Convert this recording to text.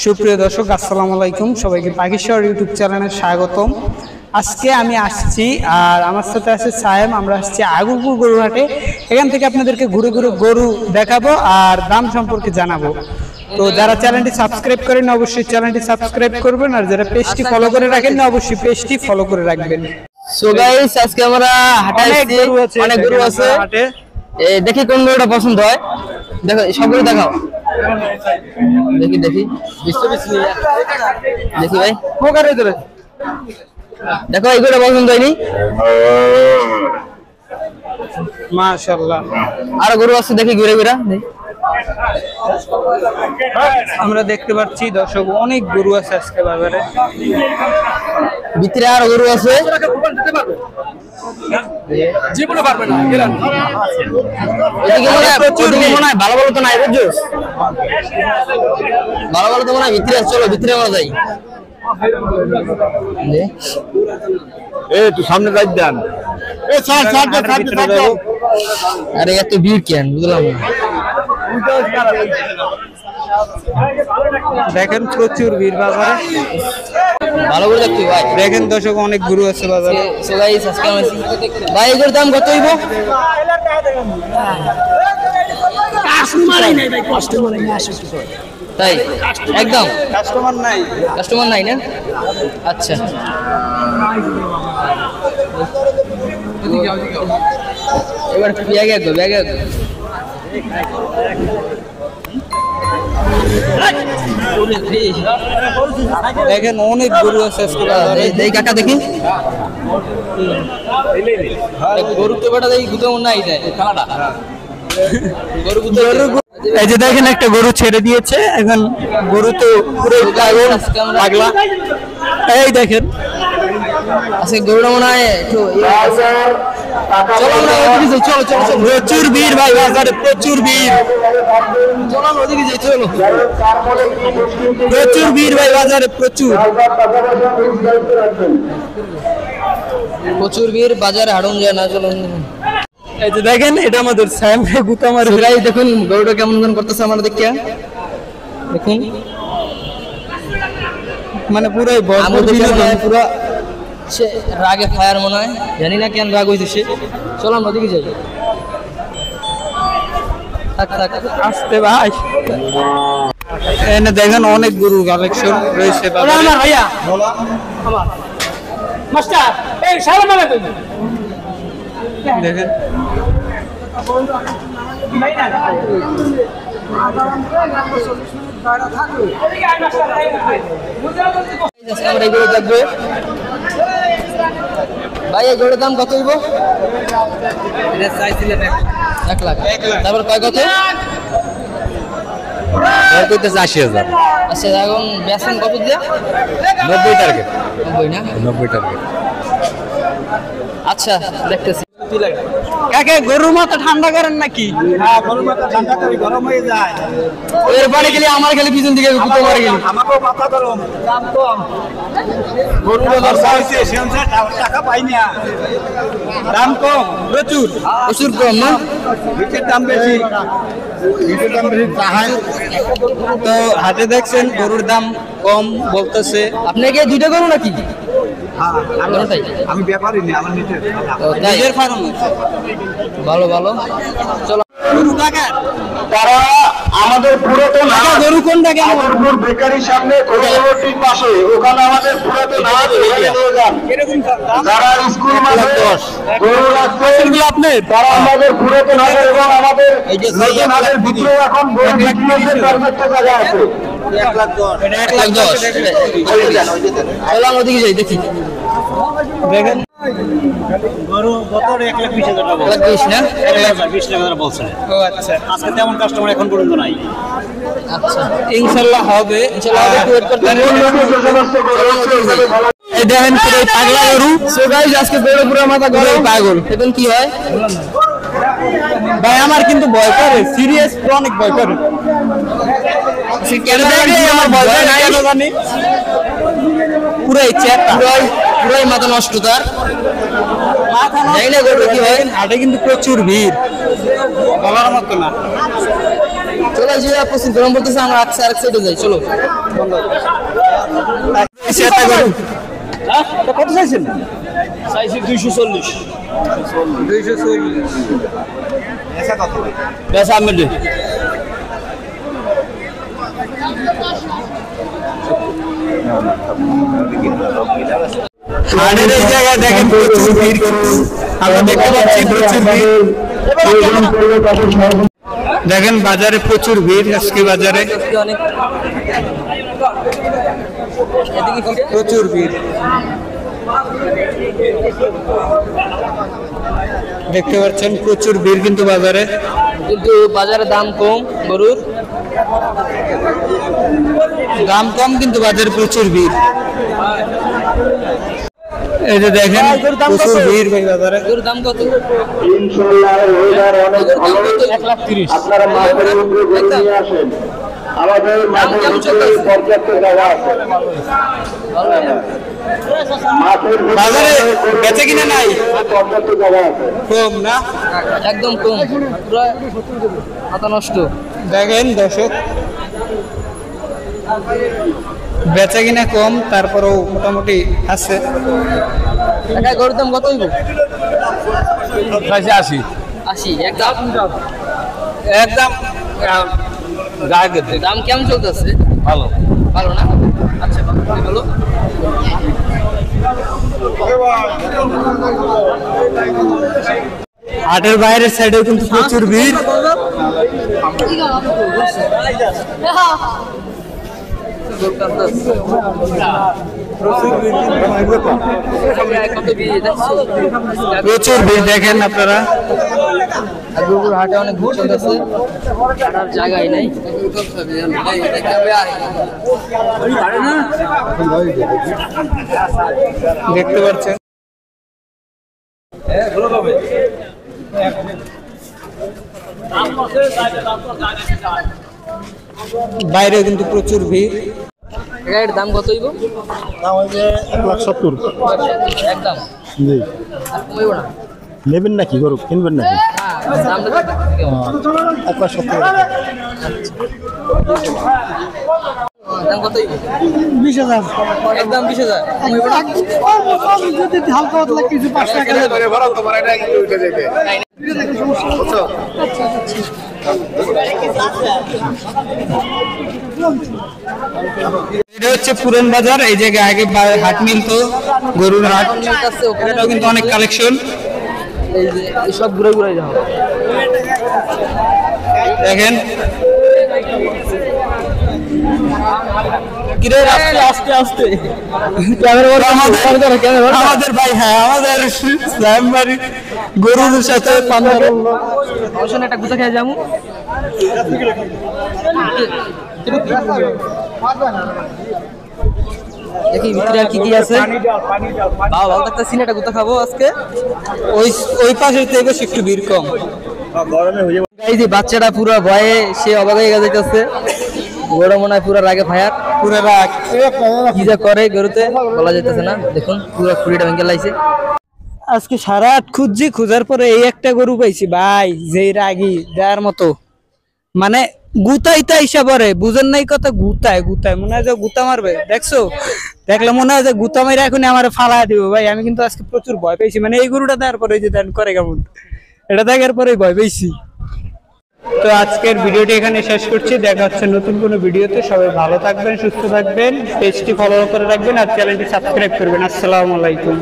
সুপ্রিয় দর্শক আসসালামু আলাইকুম, সবাইকে পাখিশহর ইউটিউব চ্যানেলে স্বাগতম। আজকে আমি আসছি আর আমার সাথে আছে সায়েম। আমরা আসছি আগুরপুর গরুহাটে। এখান থেকে আপনাদেরকে ঘুরে ঘুরে গরু দেখাবো আর দাম সম্পর্কে জানাবো। তো যারা চ্যানেলটি সাবস্ক্রাইব করেন অবশ্যই চ্যানেলটি সাবস্ক্রাইব করবেন, আর যারা পেজটি ফলো করে রাখেন না অবশ্যই পেজটি ফলো করে রাখবেন। সো গাইস, আজকে আমরা হাটে অনেক গরু আছে। দেখি কোন গরুটা পছন্দ হয়। দেখো সবগুলো দেখাও। দেখি দেখি দেখি ভাই, দেখো এইগুলো পছন্দ হয়নি। মাশাআল্লাহ, আর গরু আছে দেখি ঘুরে ঘুরে। আমরা দেখতে পাচ্ছি দর্শক অনেক গরু আছে আজকে বাজারে। ভিতরে আর গরু আছে। ভালো ভালো তো নাই, বুঝছো? ভালো ভালো তো মনে হয় ভিতরে। চলো ভিতরে আমরা যাই। তুই সামনে যাই দেন। আরে এত ভিড় কেন বুঝলাম না। দেখেন প্রচুর ভিড় বাজারে। ভালো করে দেখছি ভাই। দেখেন দর্শক অনেক গরু আছে বাজারে। ভাই এগুলোর দাম কত হইব? তাই একদম কাস্টমার নাই না? আচ্ছা, এবার ব্যাগে একদম ব্যাগে একদম। দেখেন অনেক গরু আছে আজকে বাজারে। এই কাকা দেখি গরু তো বেটা দেখি গুতো নাই যায় খেলাটা। গরু গুতো এই যে দেখেন একটা গরু ছেড়ে দিয়েছে, এখন গরু তো পুরো পাগলা। এই দেখেন আজকে গরুটা মনে হয় একটু চলো চলো চলো। প্রচুর ভিড় ভাই বাজারে, প্রচুর ভিড়। চলো ওদিকে যাই, চলো। প্রচুর ভিড় ভাই বাজারে, প্রচুর প্রচুর ভিড় বাজারে, হাঁটুন যায় না। চলো। এই যে দেখেন এটা আমাদের স্যাম গুতা মারে। দেখুন গরুটা কেমন কেমন করতেছে আমার দেখিয়া। দেখুন মানে পুরাই পুরো সে রাগে ফায়ার মনে হয়, জানি না কেন রাগ হয়েছে সে। চলো আমরা ওদিকে যাই। আসতে ভাই। এনে দেখেন অনেক গরুর কালেকশন রয়েছে বাজারে। ভাইয়া মাস্টার এই সারা মালা কই দেখেন আমরা এগুলো দেখবো। ভাই এই গরুর দাম কত হইব? চাইছিলেন 1 লাখ। তারপর কয় কত? 80,000। আচ্ছা এখন বেচেন কত দিয়া? 90 টার্গেট। 90 না? 90 টার্গেট। আচ্ছা দেখতেছি। কাকে গরুর মাথা ঠান্ডা করেন নাকি? হ্যাঁ, গরুর মাথা ঠান্ডা করে গরম হয়ে যায়। এরপরে গেলে আমার গেলে পিছন দিকে গুতো মারে গেলি। আমাকেও মাথা গরম, দাম কম। গরুর দরকার হয়েছে, সে অনুসারে টাকা পাই না। দাম কম, প্রচুর প্রচুর কম না? বিচের দাম বেশি। তো হাটে দেখছেন গরুর দাম কম বলতেছে। আপনাকে দুইটা গরু নাকি? হ্যাঁ, কোনটাই? আমি ব্যাপারই নেই, আমার নিজের। নিজের ফার্ম। ভালো ভালো। চলো গরু কাকার? তারা আমাদের পুরাতন কাকা গরু কোনটা কেমন? আগরপুর বেকারির সামনে কোলাঘাটির পাশে, ওখানে আমাদের পুরাতন হাট, ওখানে নিয়ে যান। যারা স্কুল মাঠে গরু রাখছেন আপনার তারা আমাদের পুরাতন হাটের এবং আমাদের নতুন হাটের ভিতরে এখন গরু বিক্রির পারফেক্ট জায়গা আছে। 1,10,000। চলো আমরা ওদিকে যাই দেখি। দেখেন গরু গত 1,20,000 টাকা বলছে। 1,20 না? 20 টাকা বলছে। ও আচ্ছা, আজকে তেমন কাস্টমার এখন পর্যন্ত নাই। আচ্ছা ইনশাল্লাহ হবে। ইনশাআল্লাহ হবে, একটু ওয়েট করতে হবে। এই দেখেন পুরো পাগলা গরু। সো গাইস আজকে গরু পুরো মাথা গরম পাগল। এখন কি হয়? ভাই আমার কিন্তু ভয় করে, সিরিয়াস অনেক ভয় করে। আমার ভয় করে না কেন জানি, পুরাই চেতা, পুরাই মাথা নষ্ট তার। মাথা জানি না গরু কি হয়। হাটে কিন্তু প্রচুর ভিড়, বলার মতো না। চলো যে প্রচুর গরম পড়তেছে, আমরা আরেক সাইডে যাই, চলো। কত চাইছেন? চাইছি 240। 240। বেশ আমি দে। হাটের এই জায়গায় দেখেন প্রচুর ভিড়, কিন্তু আমরা দেখতে পাচ্ছি প্রচুর ভিড়। দেখেন বাজারে প্রচুর ভিড়, আজকে বাজারে অনেক প্রচুর ভিড় দেখতে পাচ্ছেন, প্রচুর ভিড় কিন্তু বাজারে। কিন্তু বাজারে দাম কম, গরুর দাম কম কিন্তু বাজারে প্রচুর ভিড়। এই যে দেখেন প্রচুর ভিড় ভাই বাজারে। গরুর দাম কত? ইনশাআল্লাহ ওয়েদার অনেক ভালো। 1,30,000। আপনারা মাঠের উপরে গরু নিয়ে আসেন, আমাদের মাঠের উপরে পর্যাপ্ত জায়গা আছে। মাঠের বাজারে বেচে কিনা নাই, পর্যাপ্ত জায়গা আছে। কম না, একদম কম, পুরো মাথা নষ্ট। দেখেন দর্শক বেচা কিনা কম, তারপরেও মোটামুটি আছে। টাকা গরুর দাম কত হইব? 80 80 একদম। একদম গায়ে দাম কেমন চলতেছে? ভালো। ভালো না? আচ্ছা ভালো। হাটের বাইরের সাইডেও কিন্তু প্রচুর ভিড়। প্রচুর ভিড় দেখেন আপনারা। গরুর হাটে অনেক ভিড় চলতেছে, হাঁটার জায়গাই নাই। দেখতে পাচ্ছেন বাইরেও কিন্তু প্রচুর ভিড়। গাড়ির দাম কত হইব? দাম হইবে 1,70,000। একদম। জি, আর কমাইব না? নেবেন নাকি গরু, কিনবেন নাকি? হ্যাঁ, দামটা কেমন? 1,70,000। দাম কত হইব? 20,000। একদম 20,000। কমাইব না? যদি হালকা পাতলা কিছু 5 টাকা এটা হচ্ছে পুরান বাজার। এই জায়গায় আগে হাট মিলতো, গরুর হাট। এটাও কিন্তু অনেক কালেকশন। এই যে সব ঘুরে ঘুরে যাও, দেখেন আস্তে আস্তে আমাদের ভাই, হ্যাঁ আমাদের সাহেববাড়ি গরুর সাথে একটা গুছা খেয়ে যাবো। দেখি ভিতরে আর কি কি আছে। ভালো লাগতেছি না, একটা গুতা খাবো আজকে। ওই পাশে থেকে একটু ভিড় কম। এই যে বাচ্চাটা পুরো ভয়ে সে অবাক হয়ে যাইতেছে, গরু মনে হয় পুরো রাগে ফায়ার, পুরো রাগ। কি যা করে গরুতে বলা যাইতেছে না। দেখুন পুরো কুড়িটা ভেঙে লাইছে। আজকে সারা রাত খুঁজছি, খোঁজার পরে এই একটা গরু পাইছি ভাই, যে রাগি দেওয়ার মতো, মানে গুতাইতে হিসাব করে, বুঝেন নাই কথা, গুতায় গুতায় মনে হয় যে গুতা মারবে। দেখছো, দেখলে মনে হয় যে গুতা মারে এখন আমার ফালা দিব ভাই। আমি কিন্তু আজকে প্রচুর ভয় পেয়েছি, মানে এই গরুটা দেওয়ার পরে যে দেন করে কেমন, এটা দেখার পরেই ভয় পেয়েছি। তো আজকের ভিডিওটি এখানে শেষ করছি, দেখা হচ্ছে নতুন কোনো ভিডিওতে। সবাই ভালো থাকবেন, সুস্থ থাকবেন, পেজটি ফলো করে রাখবেন আর চ্যানেলটি সাবস্ক্রাইব করবেন। আসসালামু আলাইকুম।